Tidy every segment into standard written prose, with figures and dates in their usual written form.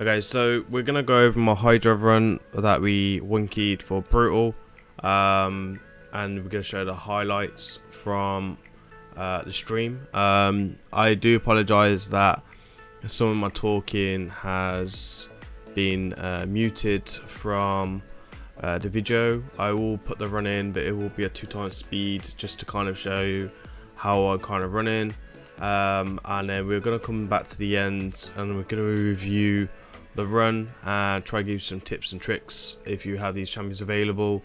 Okay, so we're gonna go over my hydra run that we one keyed for brutal, and we're gonna show the highlights from the stream. I do apologize that some of my talking has been muted from the video. I will put the run in, but it will be at 2x speed just to kind of show you how I kind of run in. And then we're going to come back to the end and we're going to review the run and try to give you some tips and tricks if you have these champions available,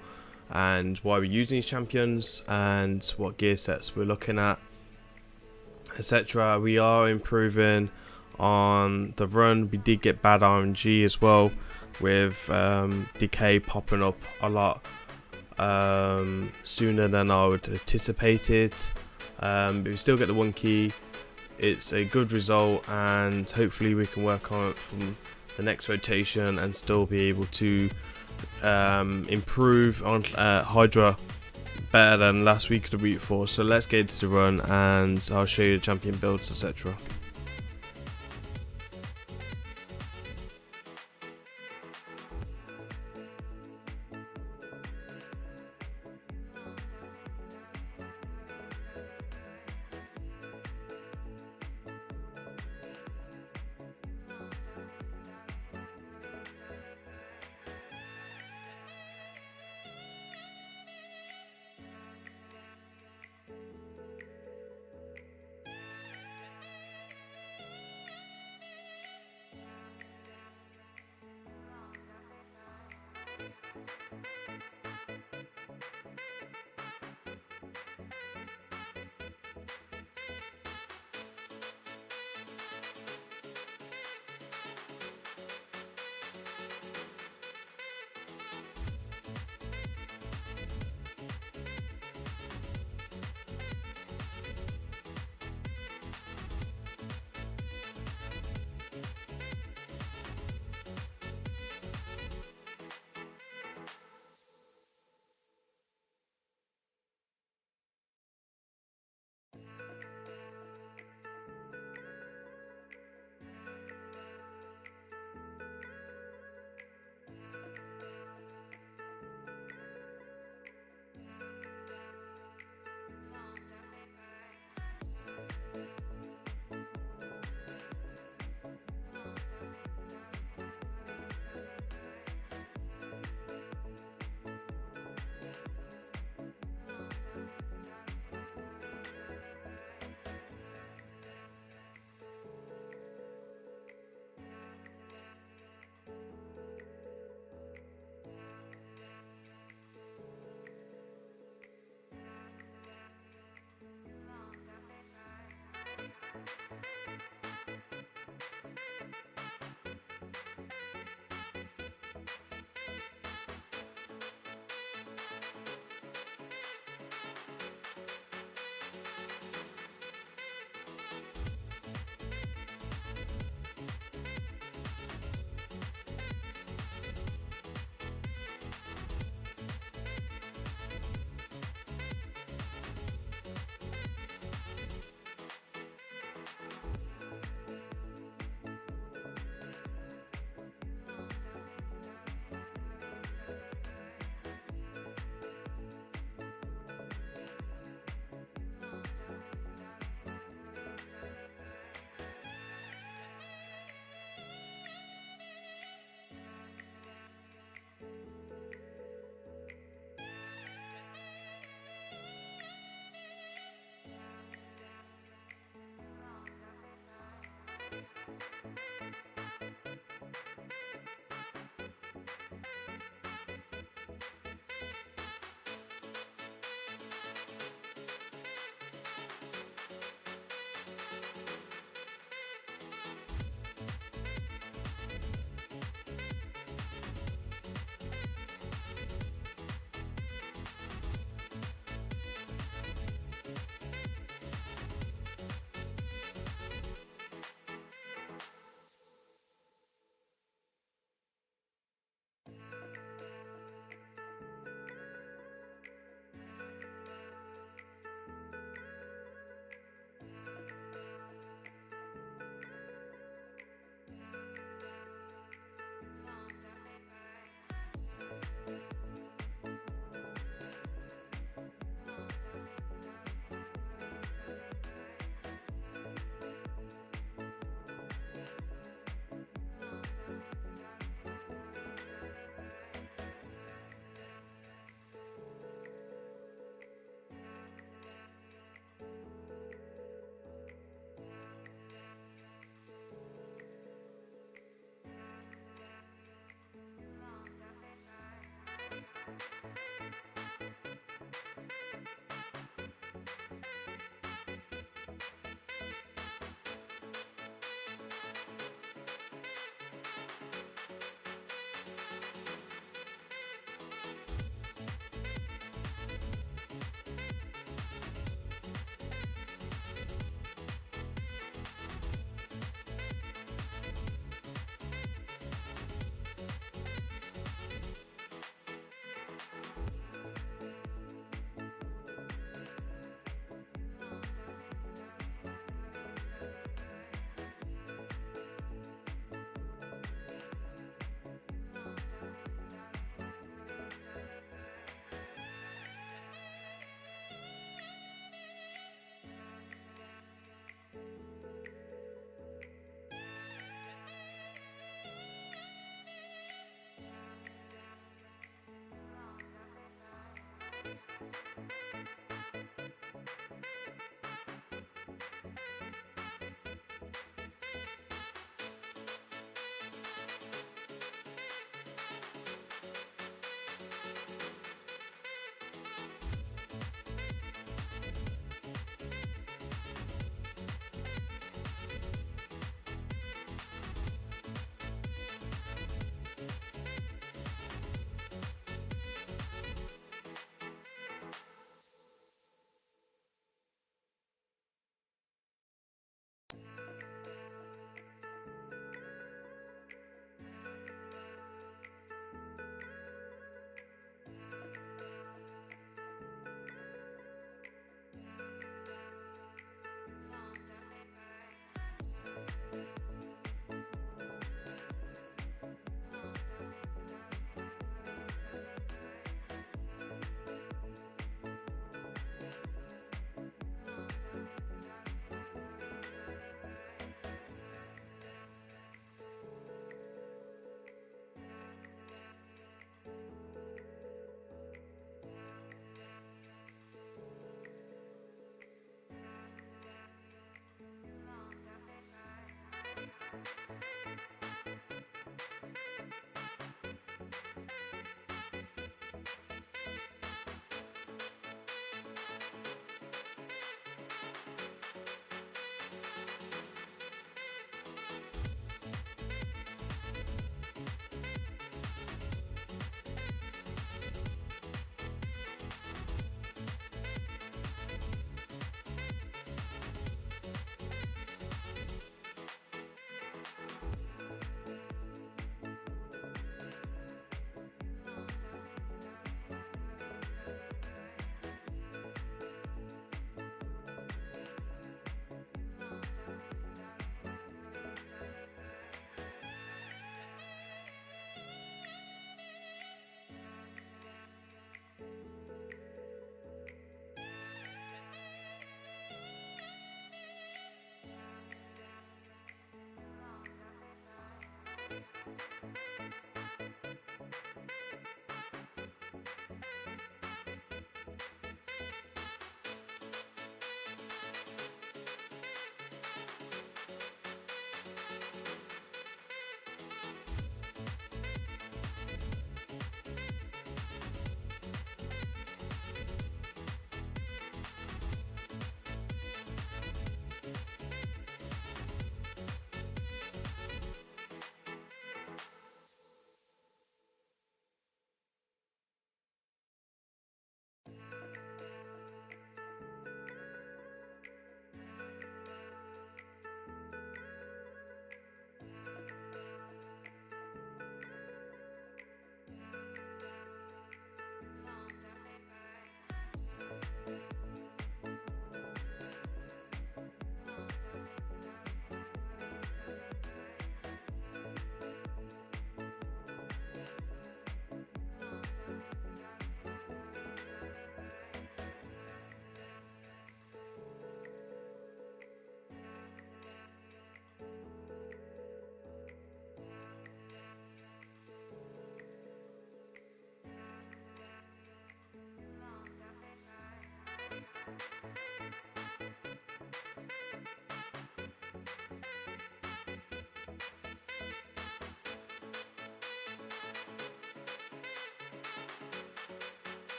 and why we're using these champions and what gear sets we're looking at, etc. We are improving on the run. We did get bad RNG as well, with decay popping up a lot sooner than I would anticipated. But we still get the one key. It's a good result, and hopefully we can work on it from the next rotation and still be able to improve on Hydra better than last week or the week before. So let's get into the run and I'll show you the champion builds, etc.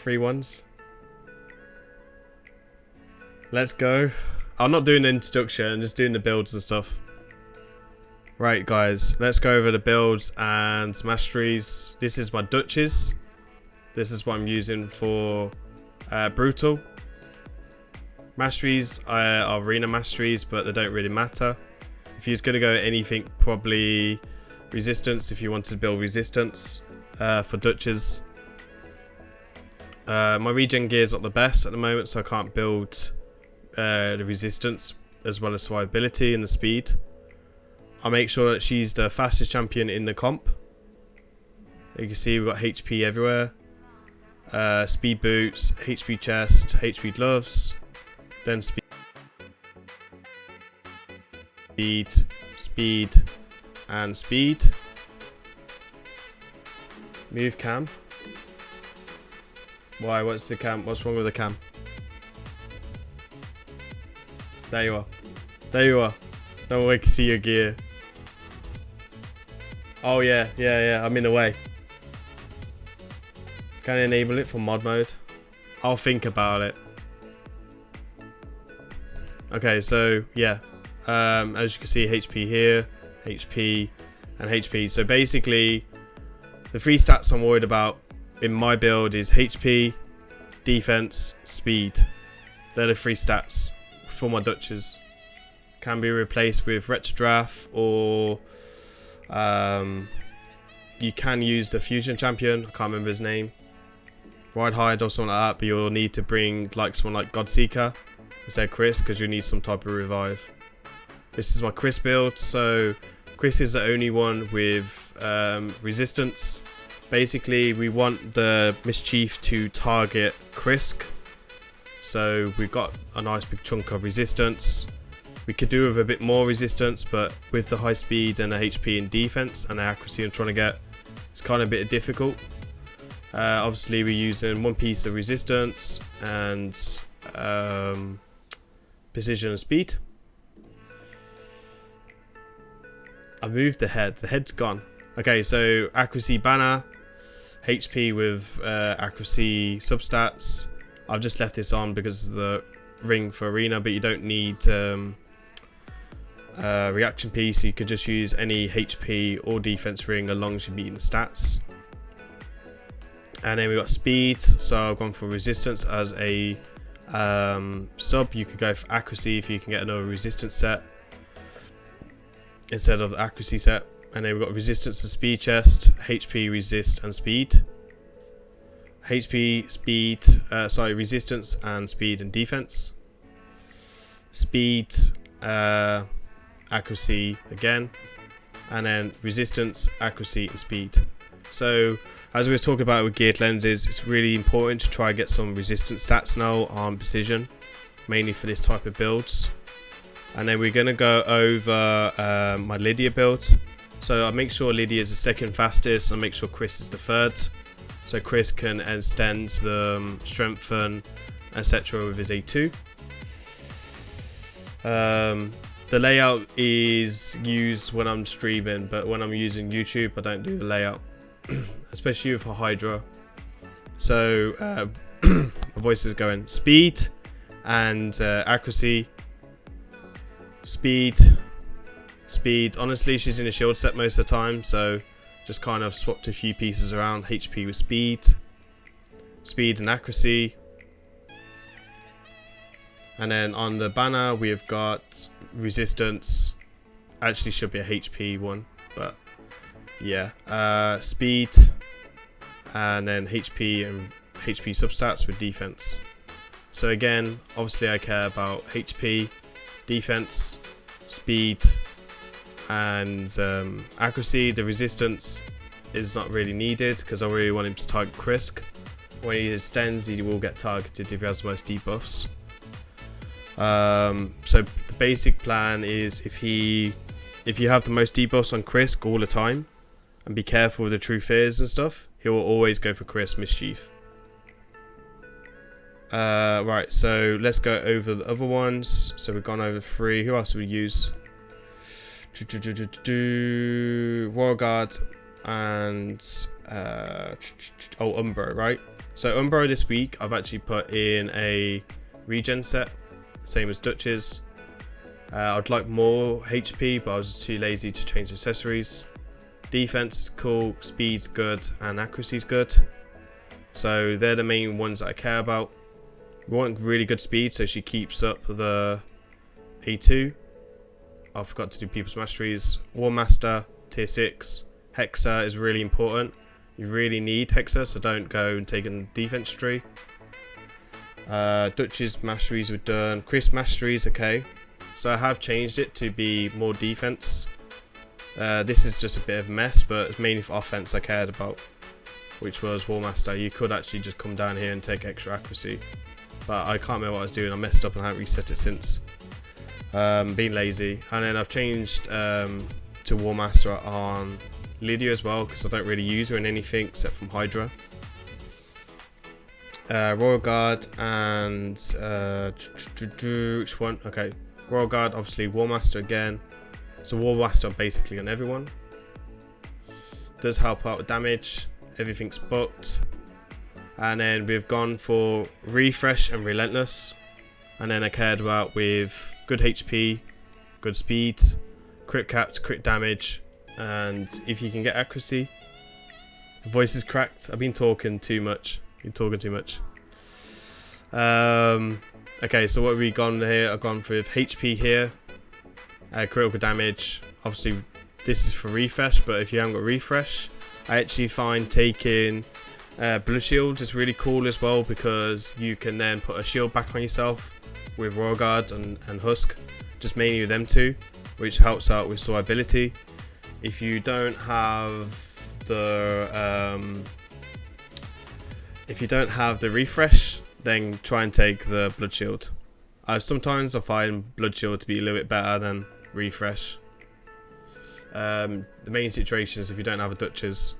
3 ones. Let's go. I'm not doing the introduction, I'm just doing the builds and stuff. Right guys, let's go over the builds and masteries. This is my Duchess. This is what I'm using for Brutal. Masteries are arena masteries, but they don't really matter. If you're going to go anything, probably resistance, if you want to build resistance for Duchess. My regen gear is not the best at the moment, so I can't build the resistance as well as survivability and the speed. I'll make sure that she's the fastest champion in the comp. You can see we've got HP everywhere. Speed boots, HP chest, HP gloves, then speed, and speed. Move cam. Why? What's the cam? What's wrong with the cam? There you are. There you are. No one can see your gear. Oh yeah, I'm in the way. Can I enable it for mod mode? I'll think about it. Okay, so yeah. As you can see, HP here, HP, and HP. So basically, the 3 stats I'm worried about in my build is HP, defense, speed. They're the 3 stats for my Duchess. Can be replaced with Raidshadowlegends, or you can use the fusion champion. I can't remember his name. Raidshadowlegends or something like that, but you'll need to bring like someone like Godseeker instead of Chris, because you need some type of revive. This is my Chris build. So Chris is the only one with resistance. Basically, we want the mischief to target Chris. So we've got a nice big chunk of resistance. We could do with a bit more resistance, but with the high speed and the HP and defense and the accuracy I'm trying to get, it's kind of a bit difficult. Obviously, we're using 1 piece of resistance and precision and speed. I moved the head. The head's gone. Okay, so accuracy banner, HP with accuracy substats. I've just left this on because of the ring for arena, but you don't need reaction piece. You could just use any HP or defense ring as long as you're meeting the stats. And then we got speed, so I've gone for resistance as a sub. You could go for accuracy if you can get another resistance set instead of the accuracy set. And then we've got resistance and speed chest, HP, resist, and speed. HP, speed, resistance and speed and defense. Speed, accuracy again, and then resistance, accuracy, and speed. So as we were talking about with geared lenses, it's really important to try and get some resistance stats now on precision, mainly for this type of builds. And then we're going to go over my Lydia build. So I make sure Lydia is the 2nd fastest, and I make sure Chris is the 3rd. So Chris can extend the strengthen, etc. with his A2. The layout is used when I'm streaming, but when I'm using YouTube, I don't do the layout, especially with a hydra. So my voice is going speed and accuracy. Speed. Honestly, she's in a shield set most of the time, so just kind of swapped a few pieces around. HP with speed and accuracy. And then on the banner we've got resistance. Actually should be a HP one, but yeah. Speed, and then HP and HP substats with defense. So again, obviously I care about HP, defense, speed, and accuracy. The resistance is not really needed because I really want him to target Krisk. When he extends, he will get targeted if he has the most debuffs. So the basic plan is if you have the most debuffs on Krisk all the time, and be careful with the true fears and stuff, he will always go for Krisk Mischief. Right, so let's go over the other ones. So we've gone over 3. Who else do we use? Royal Guard. and Umbro, right? So Umbro this week, I've actually put in a regen set, same as Dutch's. I'd like more HP, but I was just too lazy to change accessories. Defense is cool, speed's good, and accuracy's good. So they're the main ones that I care about. We want really good speed, so she keeps up the A2. I forgot to do People's Masteries. War Master, tier 6. Hexa is really important. You really need Hexa, so don't go and take a defense tree. Dutch's Masteries were done. Chris Masteries, okay. So I have changed it to be more defense. This is just a bit of a mess, but it's mainly for offense I cared about, which was War Master. You could actually just come down here and take extra accuracy, but I can't remember what I was doing. I messed up and I haven't reset it since. Being lazy. And then I've changed to War Master on Lydia as well, because I don't really use her in anything except from Hydra. Royal Guard and which one? Okay, Royal Guard, obviously War Master again. So War Master basically on everyone. Does help out with damage. Everything's booked. And then we've gone for Refresh and Relentless. And then I cared about with good HP, good speed, crit capped, crit damage, and if you can get accuracy. Voice is cracked. I've been talking too much. Okay, so what have we gone here? I've gone with HP here, critical damage. Obviously, this is for refresh, but if you haven't got refresh, I actually find taking Blood Shield is really cool as well, because you can then put a shield back on yourself with Royal Guard and Husk, just mainly with them two, which helps out with survivability. If you don't have the refresh, then try and take the Blood Shield. Sometimes I find Blood Shield to be a little bit better than refresh. The main situation is if you don't have a Dutch's.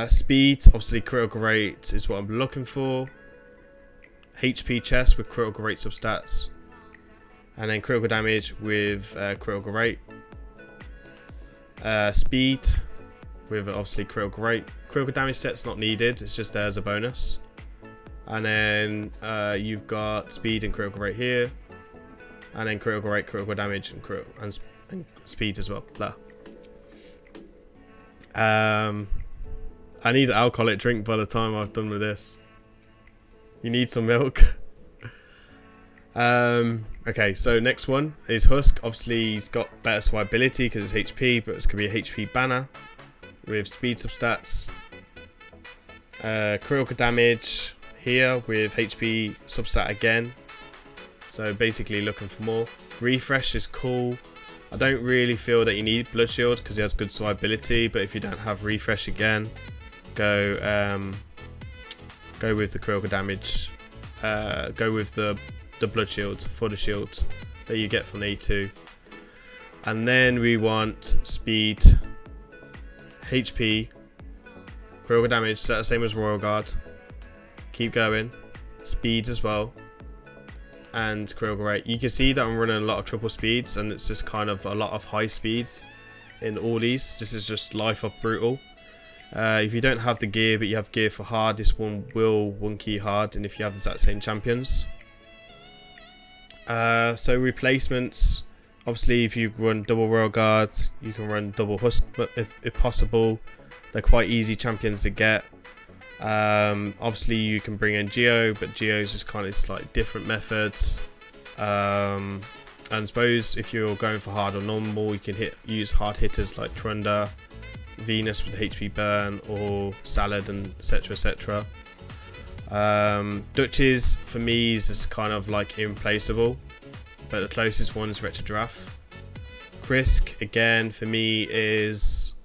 Speed, obviously critical rate is what I'm looking for. HP chest with critical rate substats, and then critical damage with critical rate. Speed with obviously critical rate. Critical damage set's not needed, it's just there as a bonus. And then you've got speed and critical rate here, and then critical rate, critical damage, and speed as well. Blah. I need an alcoholic drink by the time I've done with this. You need some milk. Okay, so next one is Husk. Obviously, he's got better survivability because it's HP, but it's going to be a HP banner with speed substats. Critical damage here with HP substat again. So basically looking for more. Refresh is cool. I don't really feel that you need Blood Shield because he has good survivability, but if you don't have refresh again, go with the critical damage. Go with the Blood Shield for the shield that you get from A2. And then we want speed, HP, critical damage, set the same as Royal Guard. Keep going. Speed as well. And critical rate. You can see that I'm running a lot of triple speeds, and it's just kind of a lot of high speeds in all these. This is just life of brutal. If you don't have the gear but you have gear for hard, this one will one key hard, and if you have the exact same champions. So replacements, obviously if you run double Royal Guard, you can run double Husk, but if possible. They're quite easy champions to get. Obviously you can bring in Geo, but Geo's just kind of slightly different methods. And I suppose if you're going for hard or normal, you can use hard hitters like Trunda, Venus with HP burn, or Salad, and etc, etc. Dutch's for me is just kind of like irreplaceable, but the closest one is Raidshadowlegends. Krisk again for me is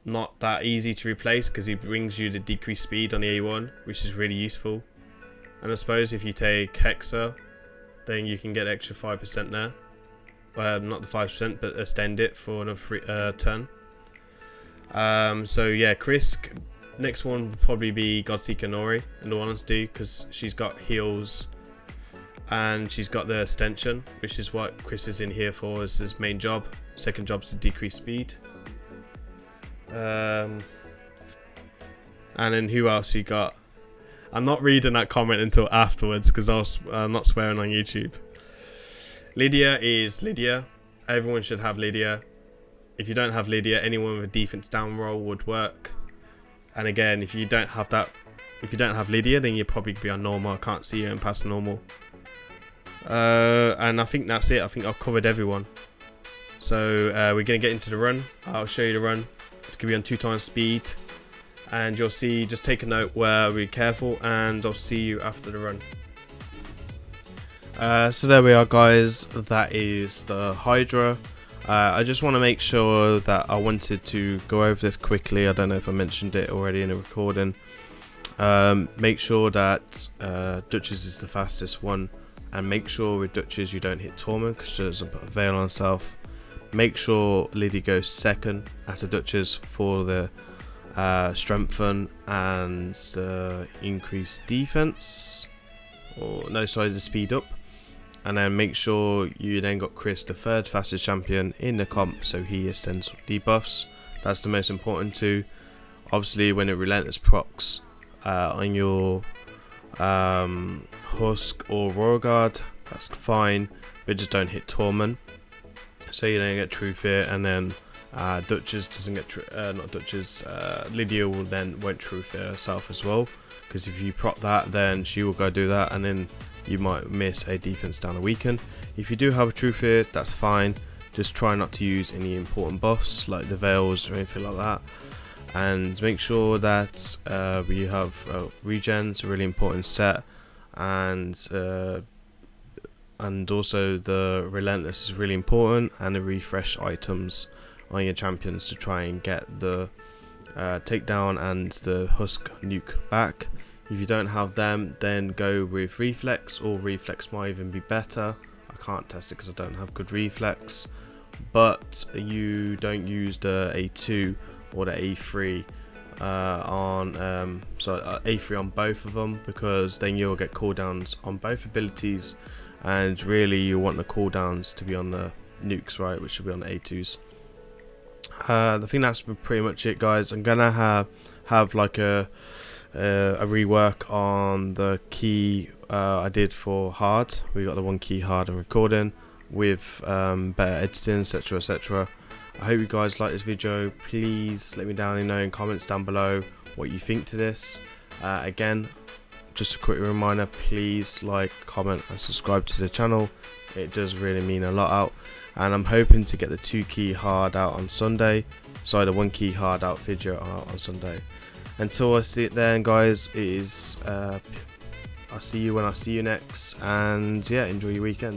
not that easy to replace because he brings you the decreased speed on the A1, which is really useful. And I suppose if you take Hexa, then you can get extra 5% there. Not the 5%, but extend it for another turn. So yeah, Krisk. Next one would probably be Godseeker Nori, in all honesty, because she's got heals and she's got the extension, which is what Chris is in here for as his main job. Second job is to decrease speed. And then who else you got? I'm not reading that comment until afterwards because I'm not swearing on YouTube. Lydia is Lydia. Everyone should have Lydia. If you don't have Lydia, anyone with a defense down roll would work. And again, if you don't have Lydia, then you'll probably be on normal. I can't see you in past normal. And I think that's it. I think I've covered everyone. So we're going to get into the run. I'll show you the run. It's going to be on 2 times speed. And you'll see, just take a note where we're careful, and I'll see you after the run. So there we are, guys. That is the Hydra. I just want to make sure that I wanted to go over this quickly. I don't know if I mentioned it already in the recording. Make sure that Duchess is the fastest one, and make sure with Duchess you don't hit Torment because she doesn't put a veil on herself. Make sure Lydia goes second after Duchess for the strengthen and the increased defense, or no, sorry, the speed up. And then make sure you then got Chris, the 3rd fastest champion in the comp, so he extends debuffs. That's the most important too. Obviously when it relentless procs on your Husk or Royal Guard, that's fine, but just don't hit Torment, so you don't get True Fear. And then Duchess doesn't get Lydia won't True Fear herself as well, because if you proc that, then she will go do that, and then you might miss a defense down a weaken. If you do have a True Fear, that's fine. Just try not to use any important buffs like the veils or anything like that. And make sure that we have regens, a really important set, and also the relentless is really important, and the refresh items on your champions to try and get the takedown and the Husk nuke back. If you don't have them, then go with reflex, or reflex might even be better. I can't test it because I don't have good reflex, but you don't use the A2 or the A3 A3 on both of them, because then you'll get cooldowns on both abilities, and really you want the cooldowns to be on the nukes, right, which should be on the A2s. I think that's pretty much it, guys. I'm gonna have like a rework on the key I did for hard. We got the 1 key hard and recording with better editing, etc, etc. I hope you guys like this video. Please let me know in comments down below what you think to this. Again, just a quick reminder, please like, comment and subscribe to the channel. It does really mean a lot out, and I'm hoping to get the 2 key hard out on Sunday. Sorry, the 1 key hard out video out on Sunday. Until I see it then, guys, it is I'll see you when I see you next, and yeah, enjoy your weekend.